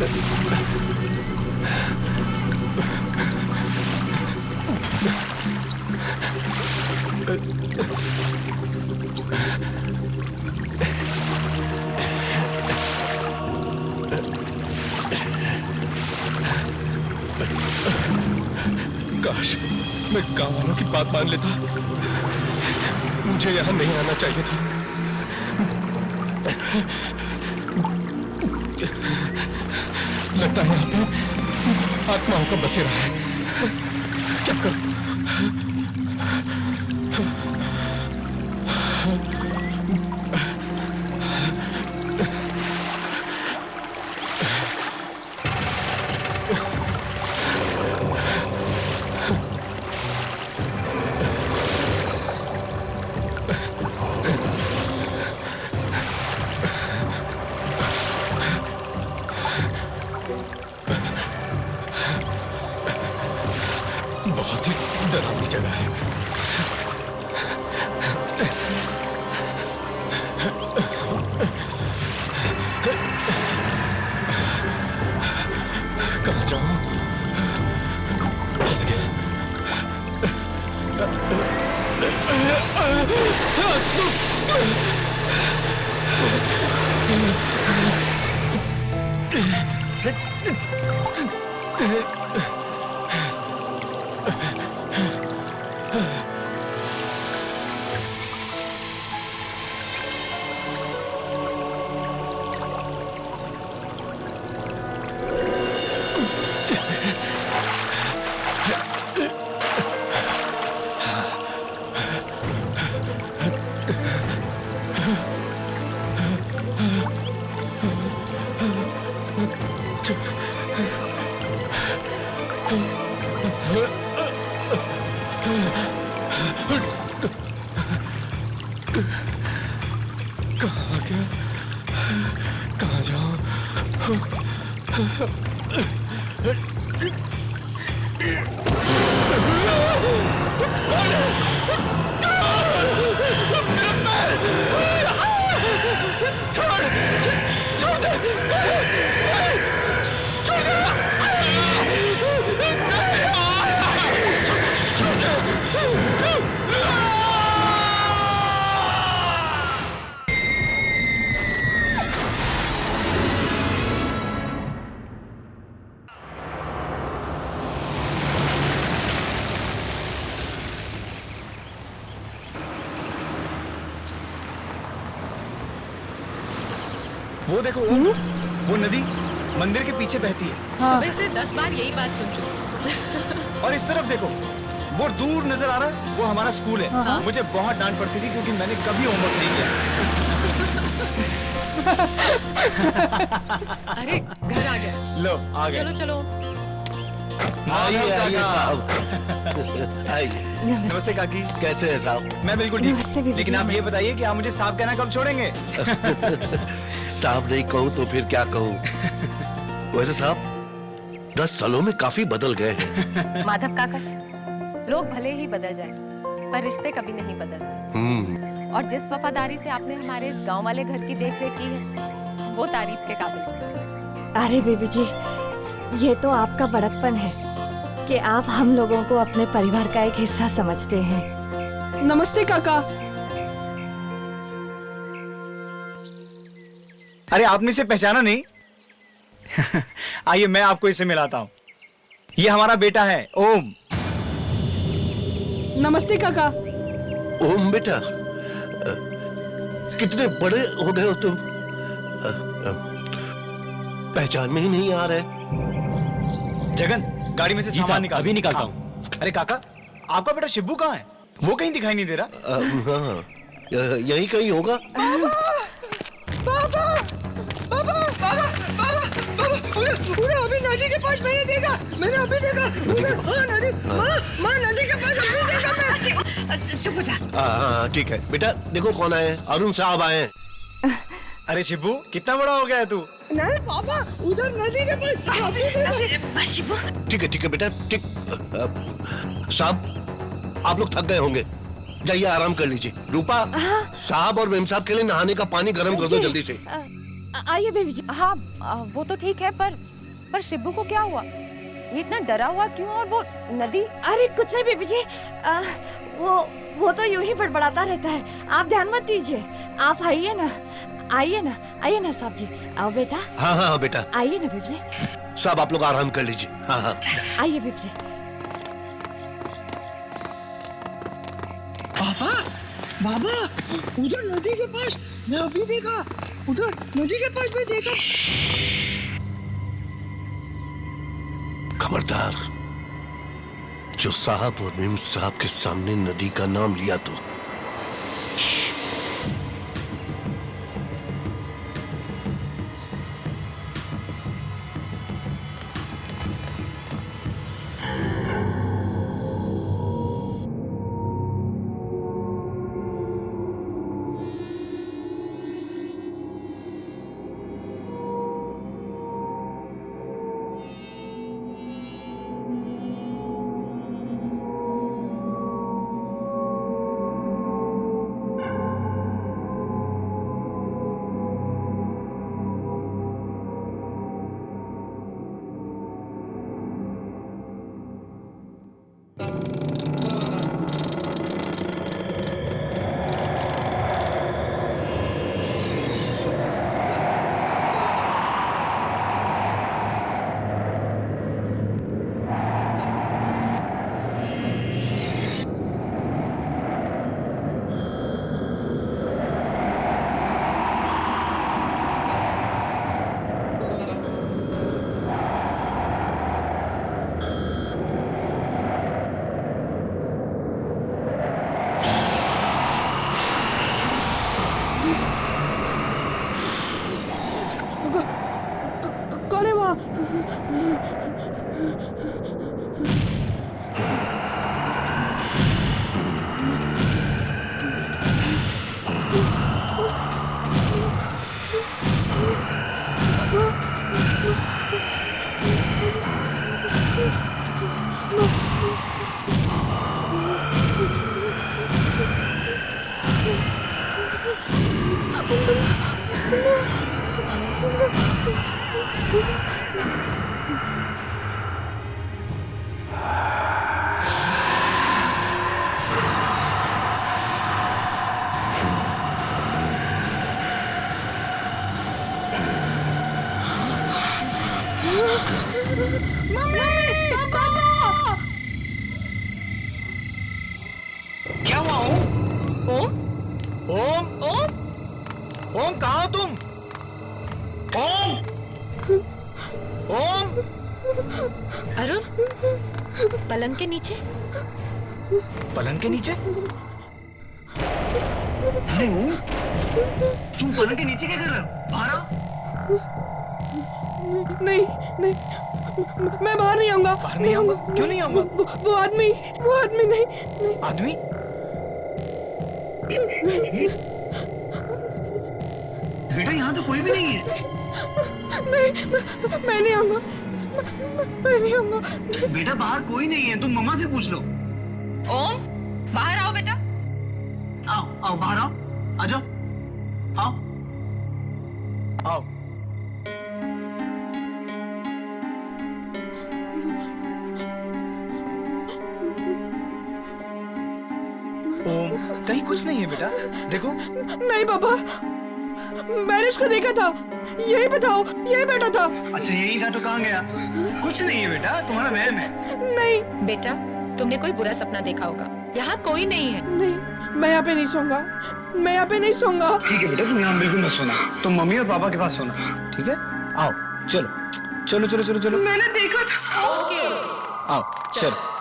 काश मैं गांव वालों की बात मान लेता। मुझे यहां नहीं आना चाहिए था। लगता है यहाँ पे आत्माओं का बसेरा है। क्या करूं? बहुत ही डरावनी जगह है। कहाँ जाऊं? फंस गया। कहाँ गया? कहाँ जाऊं? वो देखो वो नदी मंदिर के पीछे बहती है। हाँ। सुबह से 10 बार यही बात सुन चुकी। और इस तरफ देखो वो दूर नजर आ रहा है, वो हमारा स्कूल है। हाँ। मुझे बहुत डांट पड़ती थी क्योंकि मैंने कभी होमवर्क नहीं किया। अरे घर आ गया। लो आ गए। चलो चलो। आइए आइए साहब, आइए। नमस्ते काकी। कैसे है साहब? मैं बिल्कुल नमस्ते ठीक। बीबी लेकिन जी, आप ये नमस्ते। बताइए कि आप मुझे साहब कहना कब छोड़ेंगे? साहब नहीं कहूँ तो फिर क्या कहूँ? वैसे साहब 10 सालों में काफी बदल गए हैं। माधव काका, लोग भले ही बदल जाए पर रिश्ते कभी नहीं बदलते। और जिस वफादारी से आपने हमारे इस गांव वाले घर की देख रेख की है वो तारीफ के काबिल है। अरे बेबी जी, ये तो आपका बड़कपन है कि आप हम लोगों को अपने परिवार का एक हिस्सा समझते हैं। नमस्ते काका। अरे आपने इसे पहचाना नहीं? आइए मैं आपको इसे मिलाता हूँ। ये हमारा बेटा है ओम। नमस्ते काका। ओम बेटा, कितने बड़े हो गए हो तुम। पहचान में ही नहीं आ रहे। जगन गाड़ी में से सामान निकाल। अभी निकालता हूँ। अरे काका, आपका बेटा शिब्बू कहाँ है? वो कहीं दिखाई नहीं दे रहा। हाँ, यही कहीं होगा। उन्हें अभी नदी के पास मैंने देखा। मैंने अभी देखा। नदी, माँ नदी के पास अभी देखा मैं। चुप हो जा। हाँ ठीक है बेटा, देखो कौन आए। अरुण साहब आए हैं। अरे शिब्बू कितना बड़ा हो गया है तू? नहीं पापा, उधर नदी के पास। ठीक है बेटा, ठीक। साहब आप लोग थक गए होंगे, जाइए आराम कर लीजिए। रूपा, साहब और मेम साहब के लिए नहाने का पानी गर्म कर दो जल्दी से। आइए बेबी जी। हाँ वो तो ठीक है पर पर शिबू को क्या हुआ? ये इतना डरा हुआ क्यों? और वो नदी? अरे कुछ नहीं बीबी जी, वो तो यूं ही बड़बड़ाता रहता है, आप ध्यान मत दीजिए। आप आइए ना, आइए ना, आइए ना साहब जी, आओ बेटा। हाँ हाँ बेटा, आइए ना बीबी जी। सब आप लोग आराम कर लीजिए। हाँ हाँ आइए बीबी जी। पापा, बाबा, उधर नदी के पास मैं अभी देखा, उधर नदी के पास मैं देखा। खबरदार, जो साहब और मिम साहब के सामने नदी का नाम लिया तो कौन है वहाँ? क्या हुआ ओम? ओम? ओम? ओम कहाँ हो तुम? ओम? ओम? अरुण, पलंग के नीचे? पलंग के नीचे? अरे ओम, तुम पलंग के नीचे क्या कर रहे हो? बाहर आओ। नहीं नहीं, मैं बाहर नहीं आऊंगा। बाहर नहीं आऊंगा? क्यों नहीं आऊंगा? वो आदमी नहीं नहीं। आदमी? बेटा यहाँ तो कोई भी नहीं है। नहीं, मैं नहीं आऊंगा, मैं नहीं आऊंगा। बेटा बाहर कोई नहीं है, तुम मम्मा से पूछ लो। ओम, बाहर आओ बेटा। आओ आओ बाहर आओ, आ जाओ, आओ आओ। ओम, कहीं कुछ नहीं है बेटा, देखो। नहीं पापा, मैंने उसको देखा था, यही बताओ, यही बैठा था। अच्छा यही था तो कहाँ गया? कुछ नहीं है बेटा, तुम्हारा वहम है। नहीं बेटा, तुमने कोई बुरा सपना देखा होगा। यहाँ कोई नहीं है। नहीं, मैं यहाँ पे नहीं सोऊंगा, मैं यहाँ पे नहीं सोऊंगा। ठीक है बेटा, तुम यहाँ बिल्कुल मत सोना, तुम मम्मी और पापा के पास सोना, ठीक है? आओ चलो चलो चलो चलो चलो। मैंने देखा था। ओके। आओ चलो।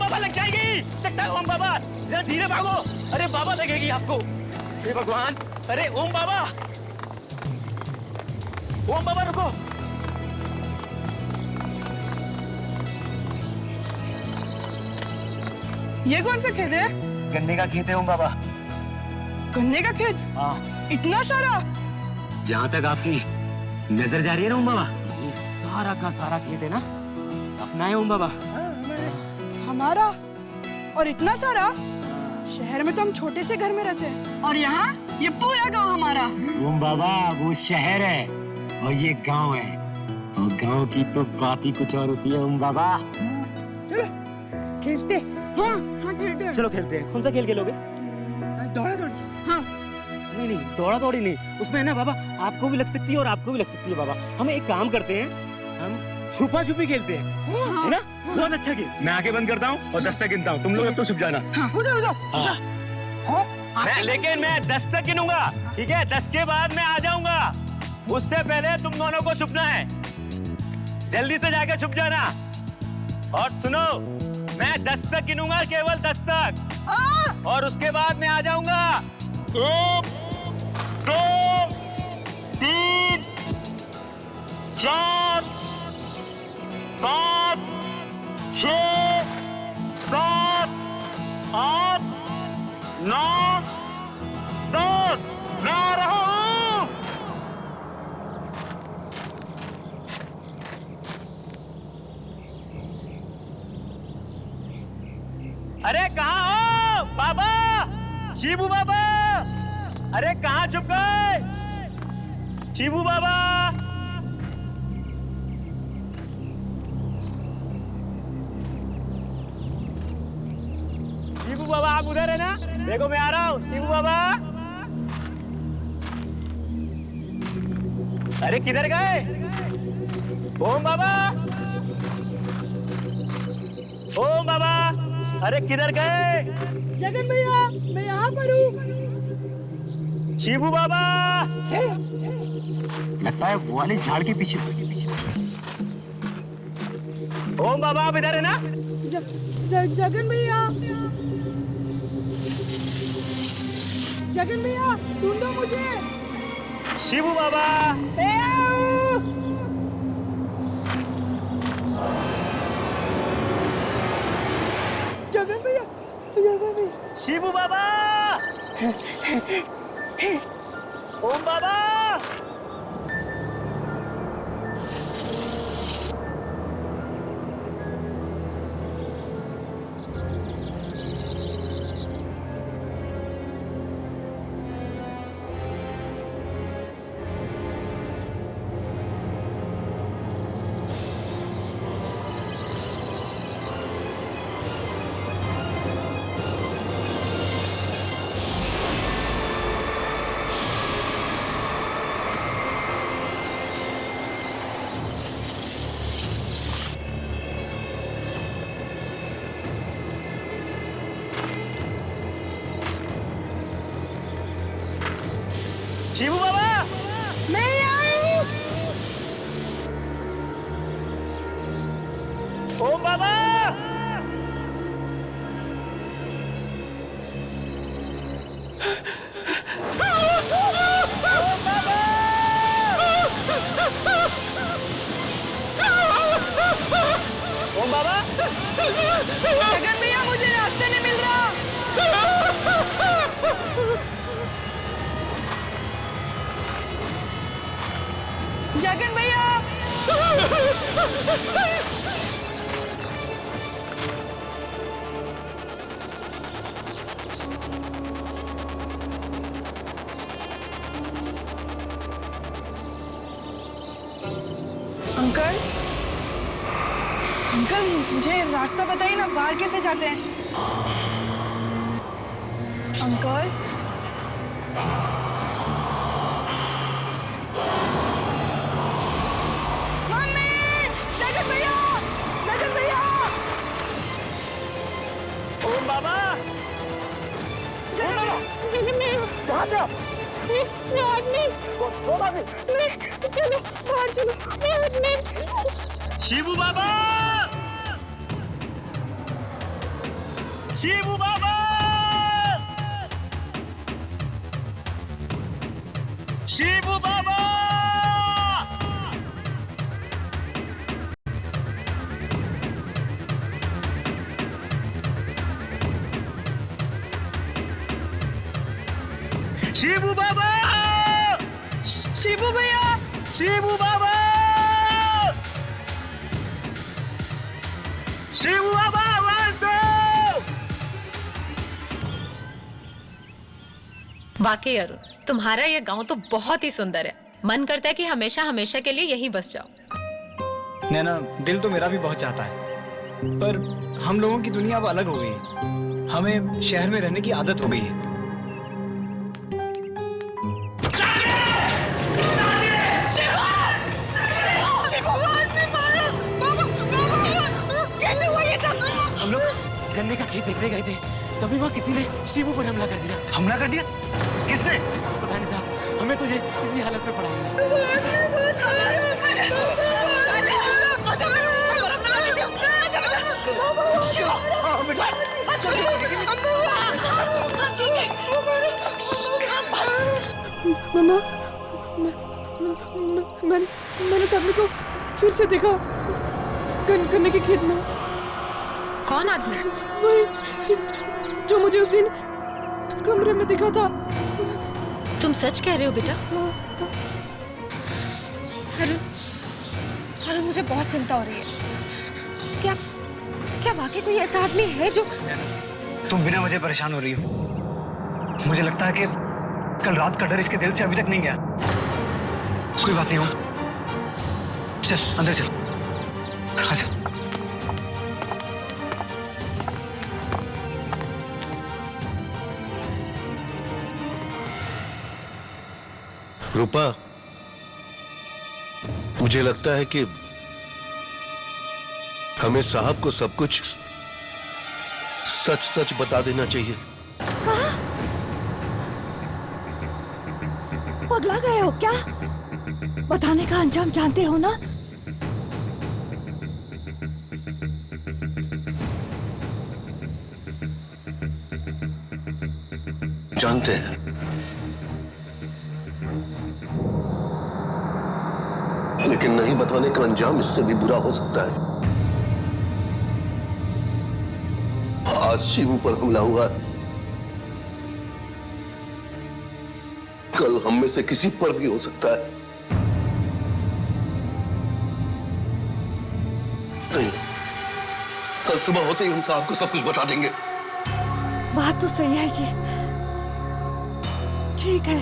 बाबा लग जाएगी। लगता है ओम बाबा, जरा धीरे भागो। अरे बाबा लगेगी आपको। हे भगवान, अरे ओम बाबा, ओम बाबा रुको। ये कौन सा खेत है? गन्ने का खेत है ओम बाबा। गन्ने का खेत? हाँ, इतना सारा? जहाँ तक आपकी नजर जा रही है ना ओम बाबा, ये सारा का सारा खेत है ना अपना है ओम बाबा। हमारा? और इतना सारा? शहर में तो हम छोटे से घर में रहते हैं, और यहाँ ये पूरा गांव हमारा। ओम बाबा वो शहर है और ये गांव है, और गांव की तो बात ही कुछ और होती है ओम बाबा। चलो खेलते। हाँ हाँ खेलते हैं। चलो खेलते हैं। कौन सा खेल खेलोगे? दौड़ा दौड़ी। हाँ नहीं नहीं, दौड़ा दौड़ी नहीं, उसमें है ना बाबा आपको भी लग सकती है और आपको भी लग सकती है बाबा। हम एक काम करते हैं, हम छुपा छुपी खेलते हैं, है ना? बहुत अच्छा खेल। मैं आंखें बंद करता हूँ और 10 तक गिनता हूँ, तुम लोग अब तो छुप जाना। उधर उधर। लेकिन मैं 10 तक गिनूंगा, ठीक है? 10 के बाद मैं आ जाऊंगा, उससे पहले तुम दोनों को छुपना है। जल्दी से जाके छुप जाना। और सुनो, मैं 10 तक गिनूंगा, केवल 10 तक, और उसके बाद मैं आ जाऊंगा। 1 2 3 4 5 6 7 8 9 10। मैं आ रहा हूँ। अरे कहाँ हो बाबा? शिबू बाबा, अरे कहाँ छुप गए? शिबू बाबा, शिबू बाबा आप उधर है ना? देखो मैं आ रहा हूँ। शिबू बाबा, अरे किधर गए? ओम बाबा, ओम बाबा, अरे किधर गए? जगन भैया, मैं यहाँ पर हूँ। शिबू बाबा, लगता है वो वाले झाड़ के पीछे। ओम बाबा आप इधर है ना? जगन भैया, जगन भैया ढूंढो मुझे। शिबू बाबा, जगन भैया, जगन भैया। शिबू बाबा, ओम बाबा, शिबू बाबा, मैं आई। ओम बाबा, ओम बाबा, जगन भैया मुझे रास्ते नहीं मिल रहा। जगन भैया, अंकल, अंकल मुझे रास्ता बताइए ना, बाहर कैसे जाते हैं? अंकल, मम्मी, जगन भैया, जगन भैया, ओम बाबा, जगन भैया, कहाँ पे हो? चलो बाहर चलो। शिबू बाबा, शिबू बाबा, शिबू बाबा, शिबू बाबा, शिबू भैया, शिबू बाबा, शिबू बाबा, आवाज दो। वाकई अरुण, तुम्हारा ये गांव तो बहुत ही सुंदर है। मन करता है कि हमेशा हमेशा के लिए यहीं बस जाओ। नैना, दिल तो मेरा भी बहुत चाहता है, पर हम लोगों की दुनिया अब अलग हो गई है। हमें शहर में रहने की आदत हो गई है। हम लोग गन्ने का खेत देखने गए थे, तभी वहाँ किसी ने शिबू पर हमला कर दिया। हमला कर दिया? किसने? पता नहीं साहब, हमें तो ये इसी हालत में पड़ा मिला। मम्मा, मैंने सभी को फिर से देखा गन्ने के खेत में। कौन आदमी? वही जो मुझे उस दिन कमरे में दिखा था। तुम सच कह रहे हो बेटा? अरुण, अरुण, मुझे बहुत चिंता हो रही है। क्या वाकई कोई ऐसा आदमी है जो... तुम बिना वजह परेशान हो रही हो। मुझे लगता है कि कल रात का डर इसके दिल से अभी तक नहीं गया। कोई बात नहीं हो, चल अंदर चल। अच्छा, रूपा, मुझे लगता है कि हमें साहब को सब कुछ सच सच बता देना चाहिए। पगला गए हो क्या? बताने का अंजाम जानते हो ना? जानते हैं, लेकिन नहीं बताने का अंजाम इससे भी बुरा हो सकता है। आज शिवू पर हमला हुआ है, कल हम में से किसी पर भी हो सकता है। नहीं, कल सुबह होते ही हम साहब को सब कुछ बता देंगे। बात तो सही है जी। ठीक है,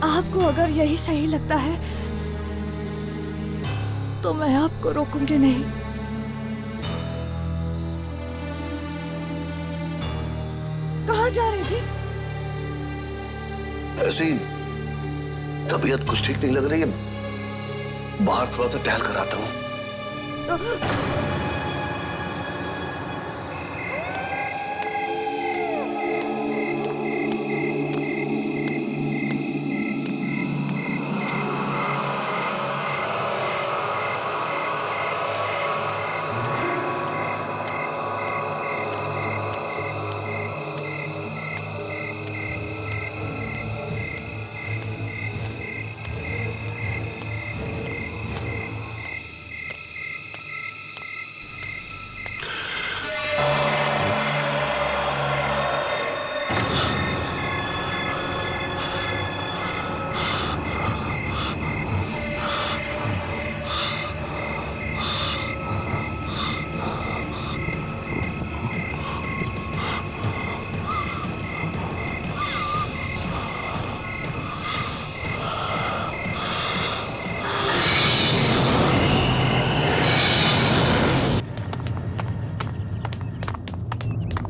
आपको अगर यही सही लगता है तो मैं आपको रोकूंगी नहीं। कहाँ जा रही थी? ऐसी तबीयत कुछ ठीक नहीं लग रही है, बाहर थोड़ा सा टहल कर आता हूँ।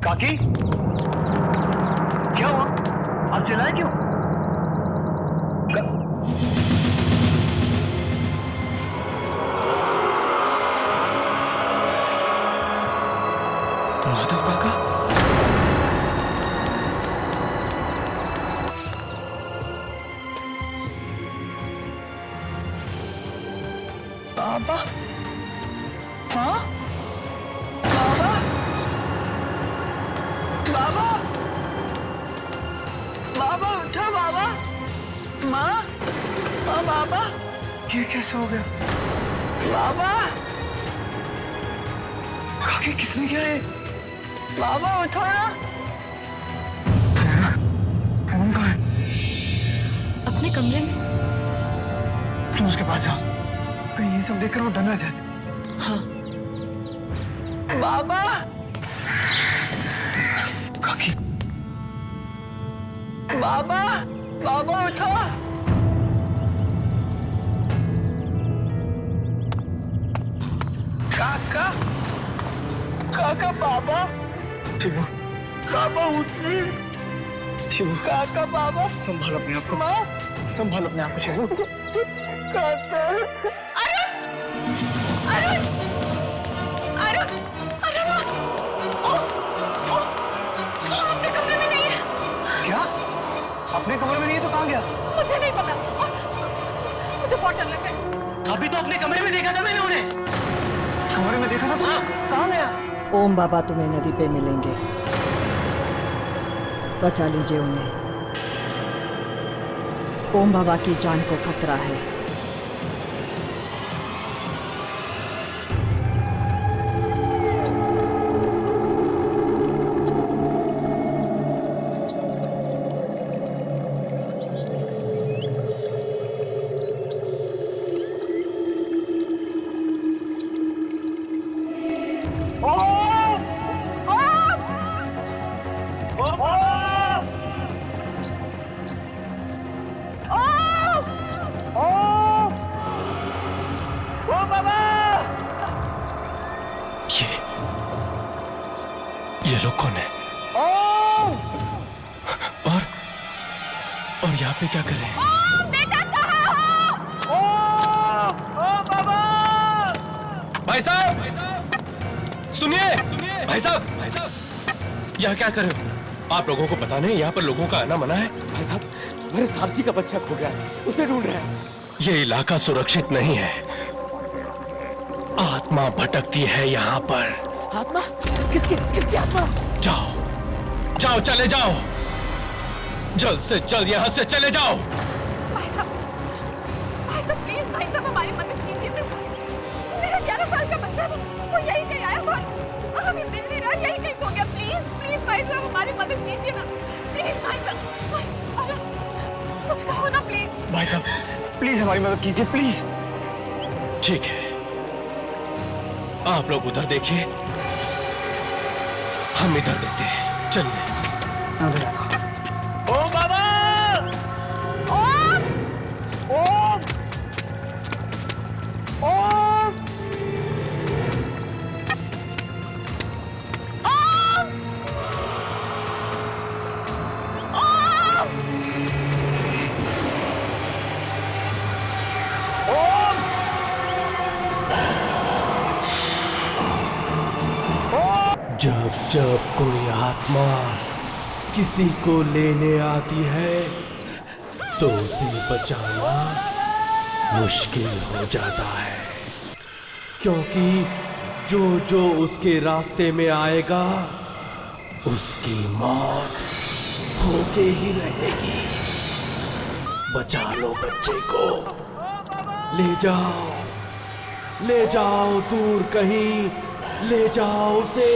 काकी, क्या हुआ? आप चिल्लाए क्यों? माधव काका? बाबा? हाँ? बाबा? ये कैसे हो गया? बाबा काकी किसने किया है? बाबा उठो ना। कौन कहा है? अपने कमरे में। तुम उसके पास जाओ, कहीं ये सब देखकर वो डर ना जाए। हाँ। बाबा काकी बाबा बाबा उठो। काका काका बाबा शिवू, बाबा उठिए। शिवू, काका बाबा संभाल अपने आप को, माँ संभाल अपने आप को शिवू। काका अरुण अरुण अरुण अरुण अपने कमरे में नहीं है। क्या? अपने कमरे में नहीं है तो कहाँ गया? मुझे नहीं पता, मुझे बहुत डर लग रहा है। अभी तो अपने कमरे में देखा था मैंने उन्हें। कमरे में देखा था तुमने? कहाँ गया? ओम बाबा तुम्हें नदी पे मिलेंगे, बचा लीजिए उन्हें। ओम बाबा की जान को खतरा है। ये लोग कौन है? और यहाँ पे क्या कर रहे हैं? भाई साहब सुनिए, भाई साहब यहाँ क्या कर रहे हो? आप लोगों को पता नहीं यहाँ पर लोगों का आना मना है? भाई साहब मेरे साहब जी का बच्चा खो गया है, उसे ढूंढ रहे हैं। ये इलाका सुरक्षित नहीं है, आत्मा भटकती है यहाँ पर। आत्मा? किसकी किसकी आत्मा? जाओ जाओ, चले जाओ, जल्द से जल्द यहाँ से चले जाओ। भाई साहब प्लीज, भाई साहब हमारी मदद कीजिए। मेरा 11 साल का बच्चा वो यही कहीं आया था, हमें मिल नहीं रहा, यही कहीं खो गया। प्लीज प्लीज भाई साहब हमारी मदद कीजिए ना, प्लीज भाई साहब, कुछ कहो ना प्लीज। भाई साहब प्लीज हमारी मदद कीजिए, प्लीज। ठीक है, आप लोग उधर देखिए, हम इधर देखते हैं। चलिए। ओ बाबा! ओम ओम ओम जब जब कोई आत्मा किसी को लेने आती है तो उसे बचाना मुश्किल हो जाता है, क्योंकि जो जो उसके रास्ते में आएगा उसकी मौत होके ही रहेगी। बचा लो बच्चे को, ले जाओ दूर कहीं, ले जाओ उसे।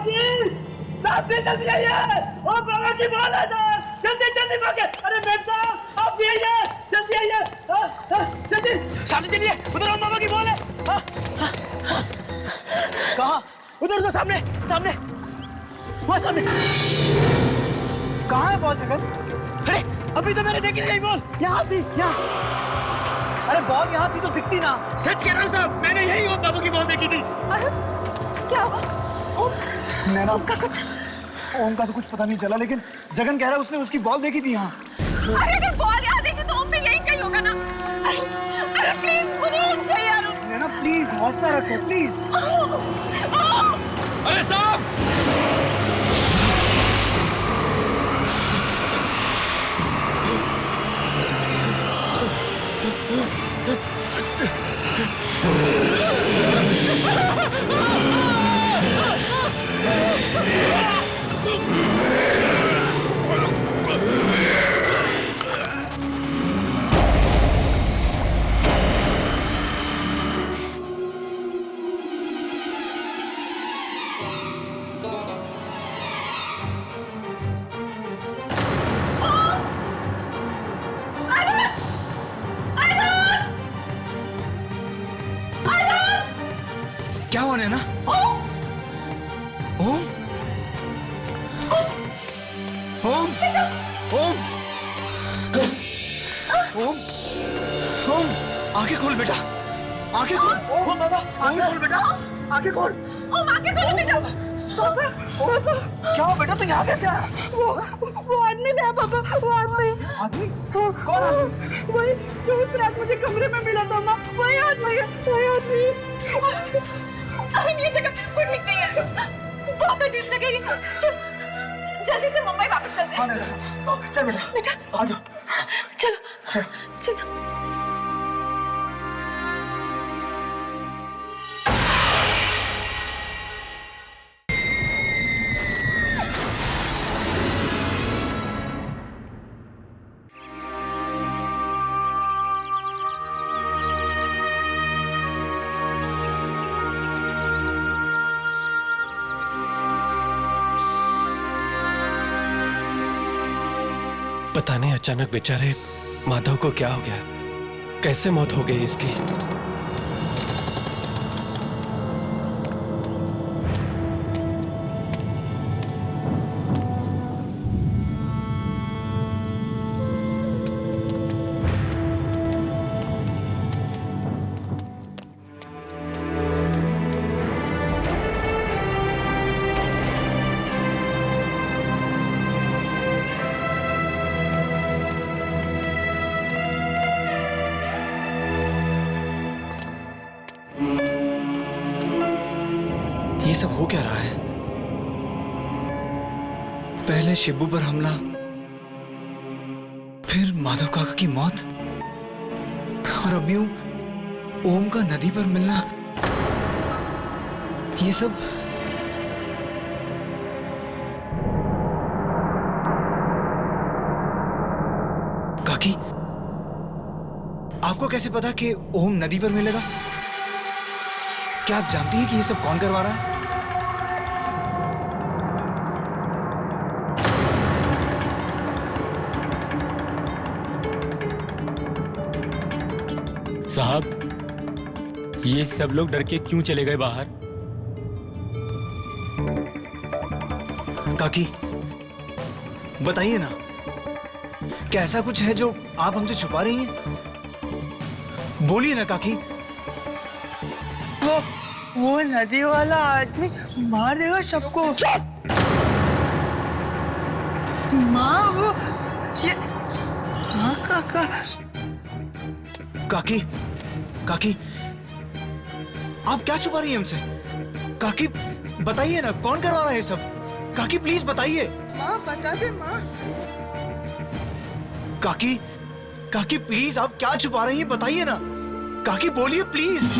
साहब जल्दी आइए। ओ बाबा की बॉल है सर, जल्दी जल्दी भागे। अरे मेम साहब आप भी आइए, जल्दी आइए, जल्दी सामने चलिए। उधर ओम बाबा की बॉल है। कहाँ? उधर तो सामने सामने, वहाँ सामने। कहाँ है बॉल जगन? अरे अभी तो मैंने देखी नहीं बॉल। यहाँ थी, यहाँ। अरे बॉल यहाँ थी तो दिखती ना। सच कह रहा हूँ साहब, मैंने यही ओम बाबू की बॉल देखी थी। अरे क्या हुआ? नैना, ओम का कुछ? ओम का तो कुछ पता नहीं चला, लेकिन जगन कह रहा है उसने उसकी बॉल देखी थी यहाँ। अरे अगर बॉल यहाँ देखी तो ओम भी यही कहीं होगा ना। अरे प्लीज मुझे ओम चाहिए यार। नैना प्लीज हौसला रखो प्लीज। अरे साहब! क्या हुआ नैना? ओम? ओम? ओम? ओम? ओम? आंखें खोल बेटा, आंखें खोल। ओम बाबा, आंखें खोल बेटा, आंखें खोल। ओम आंखें खोलो बेटा। क्या हो बेटा, तू यहाँ कैसे आया? वो आदमी था पापा, वो आदमी। आदमी? कौन आदमी? वही जो उस रात मुझे कमरे में मिला था माँ, वही आदमी है, वही आदमी। अरे ये जगह बिल्कुल ठीक नहीं है, बहुत अजीब जगह है। चल जल्दी से मुंबई वापस चलते हैं। चल बेटा, बेटा आ जाओ। चलो चलो। पता नहीं अचानक बेचारे माधव को क्या हो गया, कैसे मौत हो गई इसकी। ये सब हो क्या रहा है? पहले शिबू पर हमला, फिर माधव काका की मौत, और अब यूं ओम का नदी पर मिलना। ये सब काकी, आपको कैसे पता कि ओम नदी पर मिलेगा? क्या आप जानती हैं कि ये सब कौन करवा रहा है? साहब, ये सब लोग डर के क्यों चले गए बाहर? काकी, बताइए ना, क्या ऐसा कुछ है जो आप हमसे छुपा रही हैं? बोलिए ना काकी। वो नदी वाला आदमी मार देगा सबको। माँ वो ये हाँ काका। काकी, काकी, आप क्या छुपा रही हैं हमसे? काकी बताइए ना, कौन करवा रहा है ये सब? काकी प्लीज बताइए। माँ बता दे माँ। काकी, काकी प्लीज, आप क्या छुपा रही हैं? बताइए ना काकी, बोलिए प्लीज।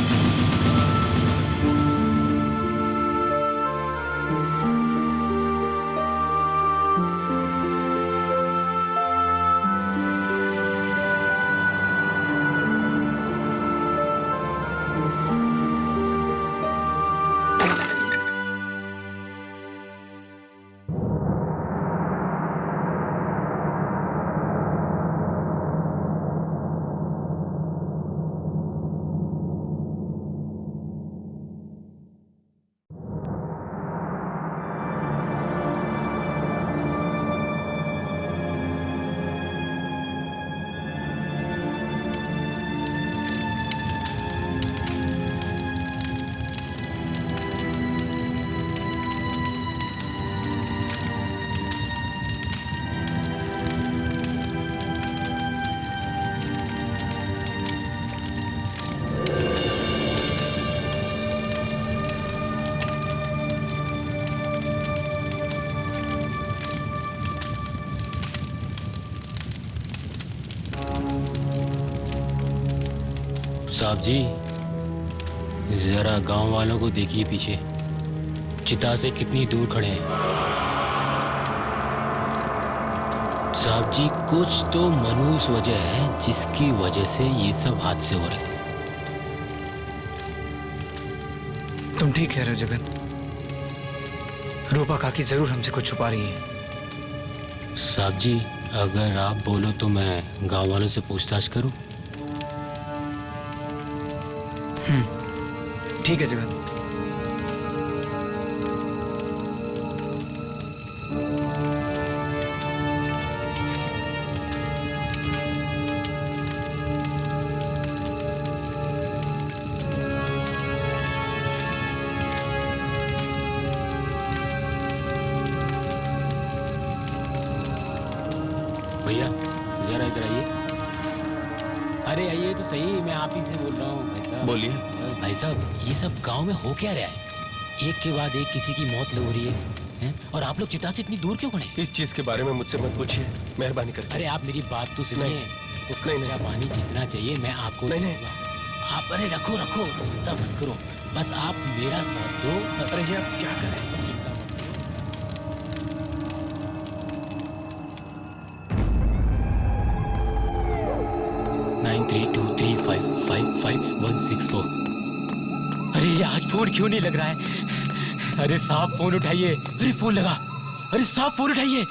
साहब जी, जरा गांव वालों को देखिए पीछे, चिता से कितनी दूर खड़े हैं। साहब जी, कुछ तो मनहूस वजह है जिसकी वजह से ये सब हादसे हो रहे हैं। तुम ठीक कह रहे हो जगन। रूपा काकी जरूर हमसे कुछ छुपा रही है। साहब जी, अगर आप बोलो तो मैं गांव वालों से पूछताछ करूं? ठीक है जगन। भैया जरा इधर आइए। अरे आइए तो सही, मैं आप ही से बोल रहा हूँ भाई साहब। बोलिए। भाई साहब, ये सब गांव में हो क्या रहा है? एक के बाद एक किसी की मौत हो रही है, हैं? और आप लोग चिता से इतनी दूर क्यों खड़े? इस चीज के बारे में मुझसे मत पूछिए, मेहरबानी करके। अरे आप मेरी बात तो सुनिए। नहीं, तो कच्चा पानी जितना चाहिए मैं आपको नहीं। दूंगा। आप अरे रखो चिंता मत करो, बस आप मेरा साथ दो। अरे ये आप क्या करें? 9323555164। अरे ये आज फोन क्यों नहीं लग रहा है? अरे साहब फोन उठाइए। अरे फोन लगा। अरे साहब फोन उठाइए।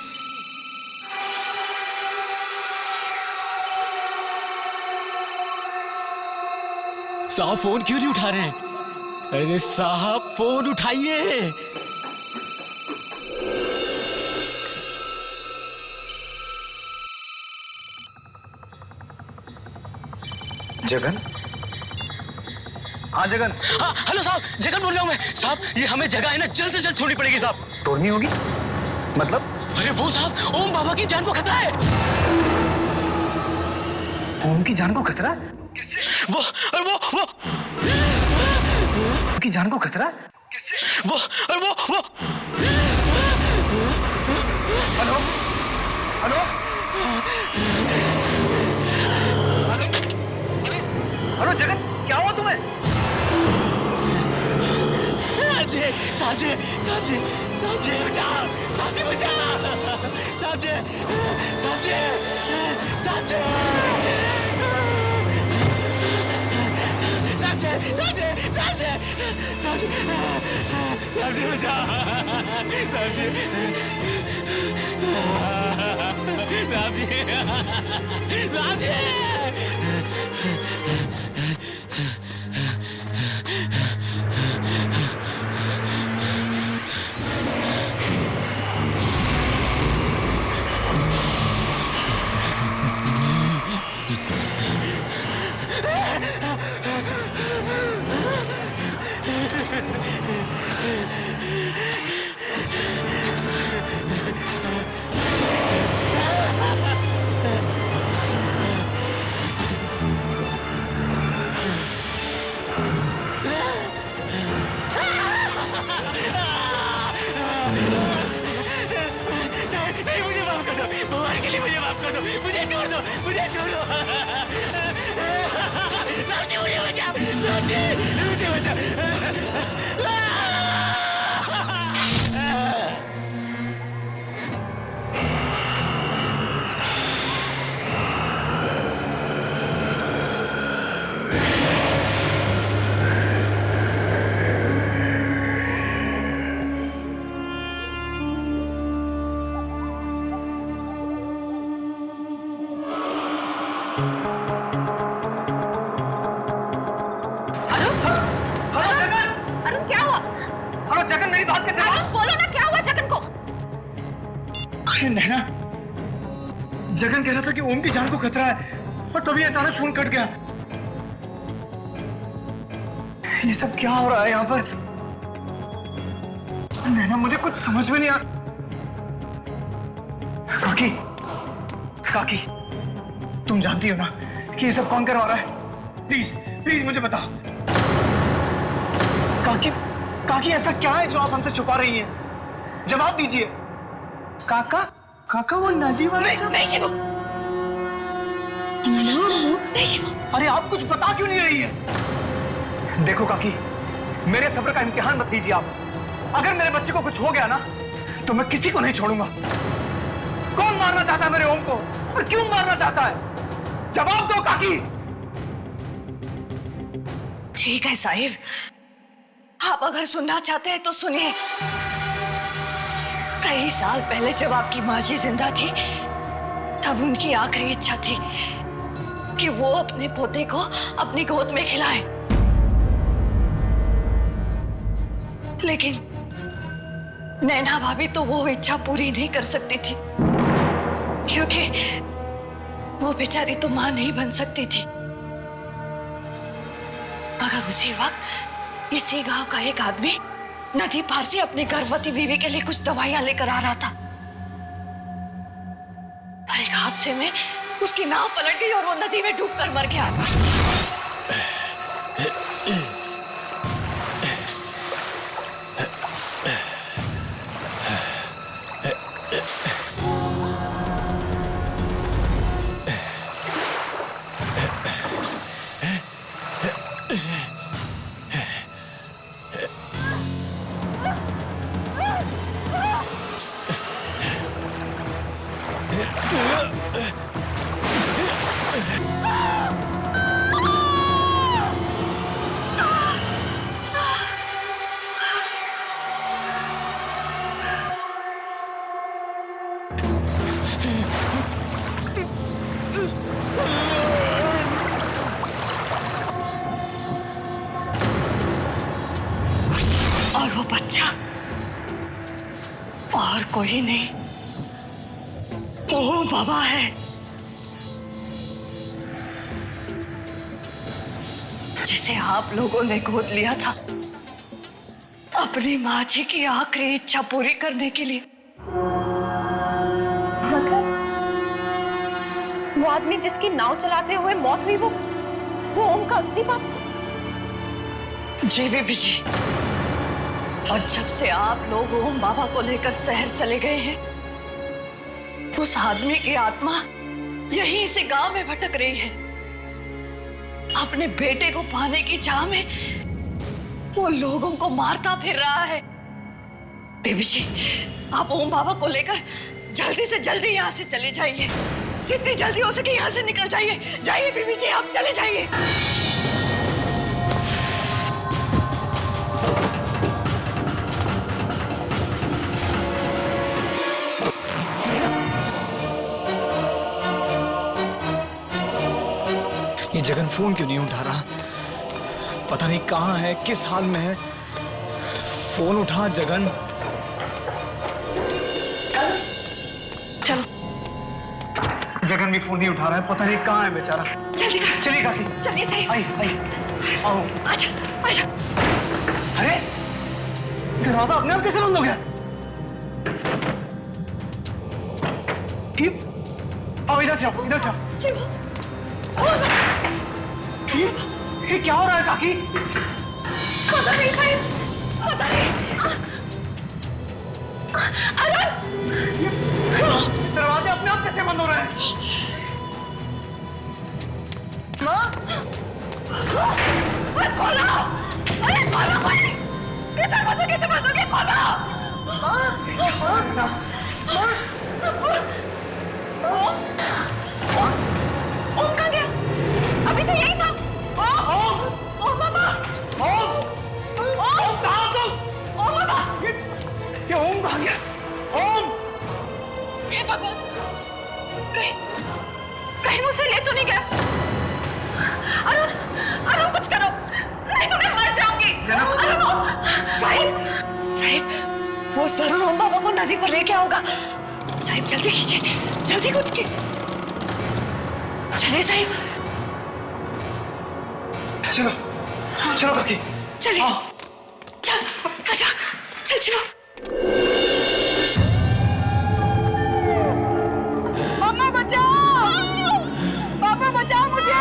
साहब फोन क्यों नहीं उठा रहे हैं? अरे साहब फोन उठाइए। जगन? हाँ जगन। हाँ हेलो साहब, जगन बोल रहा हूँ मैं। साहब ये हमें जगह है ना जल्द से जल्द छोड़नी पड़ेगी साहब। तोड़नी होगी? मतलब? अरे वो साहब, ओम बाबा की जान को खतरा है। ओम की जान को खतरा? किससे? वो की जान को खतरा? किससे? वो हेलो? हेलो? हेलो जगन, क्या हुआ तुम्हें? साहब जी बचाओ, साहब जी बचाओ, साहब जी मुझे छोड़ दो। मुझे बचाओ। नैना, जगन कह रहा था कि ओम की जान को खतरा है और तभी अचानक फोन कट गया। ये सब क्या हो रहा है यहाँ पर? नैना, मुझे कुछ समझ में नहीं आ। काकी, तुम जानती हो ना कि ये सब कौन करवा रहा है? प्लीज मुझे बताओ। काकी ऐसा क्या है जो आप हमसे छुपा रही हैं? जवाब दीजिए। काका वो नदी वाला नहीं शिवू। अरे आप कुछ बता क्यों नहीं रही है? देखो काकी, मेरे सब्र का इम्तिहान मत लीजिए आप। अगर मेरे बच्चे को कुछ हो गया ना तो मैं किसी को नहीं छोड़ूंगा। कौन मारना चाहता है मेरे ओम को और क्यों मारना चाहता है? जवाब दो काकी। ठीक है साहिब, आप अगर सुनना चाहते हैं तो सुनिए। कई साल पहले जब आपकी माँ जी जिंदा थी तब उनकी आखिरी इच्छा थी कि वो अपने पोते को अपनी गोद में खिलाए, लेकिन नैना भाभी तो वो इच्छा पूरी नहीं कर सकती थी क्योंकि वो बेचारी तो मां नहीं बन सकती थी। मगर उसी वक्त इसी गांव का एक आदमी नदी पार से अपनी गर्भवती बीवी के लिए कुछ दवाइयां लेकर आ रहा था, पर एक हादसे में उसकी नाव पलट गई और वो नदी में डूबकर मर गया। और वो बच्चा और कोई नहीं, ओम बाबा है, जिसे आप लोगों ने गोद लिया था अपनी माँ जी की आखिरी इच्छा पूरी करने के लिए। वो आदमी जिसकी नाव चलाते हुए मौत हुई, वो ओम का असली बाप? जी बीबी जी, और जब से आप लोग ओम बाबा को लेकर शहर चले गए हैं, उस आदमी की आत्मा यहीं से गांव में भटक रही है। अपने बेटे को पाने की चाह में वो लोगों को मारता फिर रहा है। बीबी जी, आप ओम बाबा को लेकर जल्दी से जल्दी यहाँ से चले जाइए, जितनी जल्दी हो सके यहाँ से निकल जाइए। जाइए बीबी जी, आप चले जाइए। ये जगन फोन क्यों नहीं उठा रहा? पता नहीं कहाँ है, किस हाल में है। फोन उठा जगन। चलो। जगन भी फोन नहीं उठा रहा है, पता नहीं कहाँ है बेचारा। जल्दी कर। चलिए काकी। चलिए सही। आई आई आओ। आजा आजा। अरे दरवाजा अपने आप कैसे बंद हो गया? आओ इधर से आओ, इधर से आओ। शिव, ये क्या हो रहा है काकी? पता नहीं साहिब, पता नहीं। अरे दरवाजे अपने आप कैसे बंद हो रहे हैं? माँ, खोलो! अरे खोलो भाई! ये दरवाजा कैसे बंद हो गया? खोलो! ओम कहाँ गया? अभी तो यही था। ओम बाबा! ओम कहाँ तुम? ओम बाबा! ये ओम कहाँ गया? ओम! ये भगवान! कहीं मुझसे ले तो नहीं गया? अरुण! अरुण कुछ करो! नहीं तो मैं मर जाऊंगी! अरुण! साहिब! साहिब! वो जरूर ओम बाबा को नदी पर लेके आओगा। साहिब जल्दी कीजिए, जल्दी कुछ की। चलिए साहिब। चलो चलो काकी। चलिए। चल आजा, चल चलो। मम्मा बचाओ! पापा बचाओ मुझे!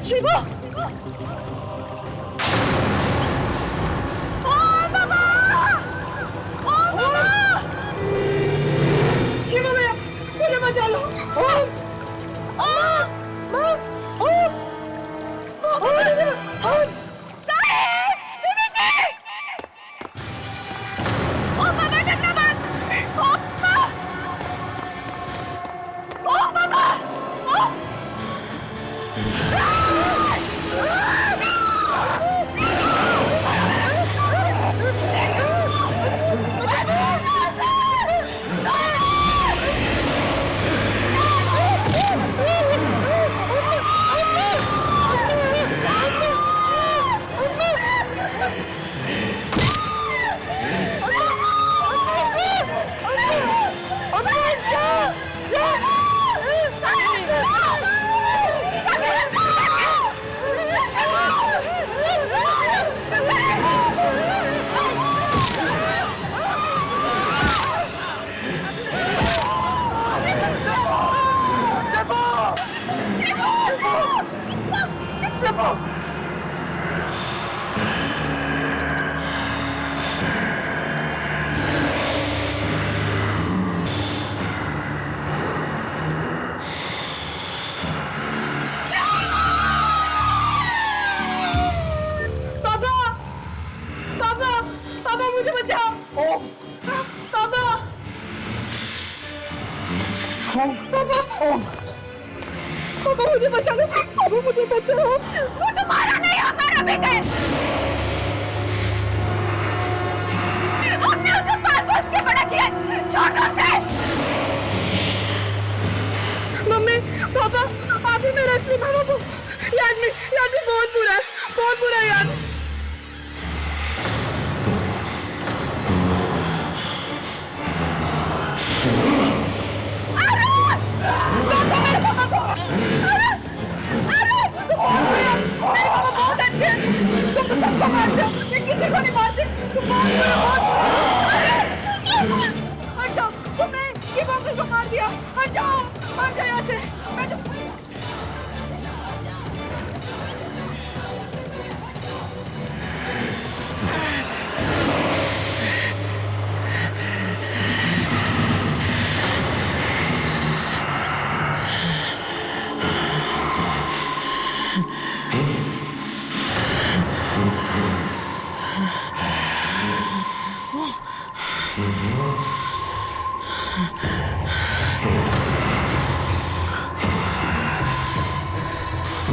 शिवू शिवू भैया मुझे बचा लो मुझे बचा लो पापा मुझे बचाओ वो तुम्हारा नहीं हमारा बेटा है हमने उसे पाल पोस के बड़ा किया छोटों से मम्मी पापा आप ही मेरा असली मामा को याद में बहुत बुरा याद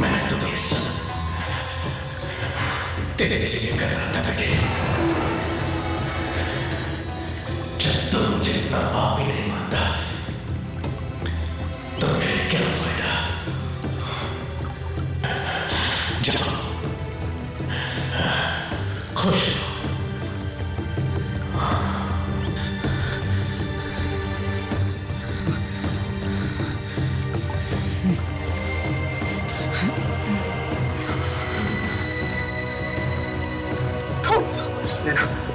मैं तो ये सब तेरे लिए कर रहा था बेटे। जब तो मुझे अपना बाप ही नहीं मानता तो फिर क्या फायदा। जाओ खुश रहो। देना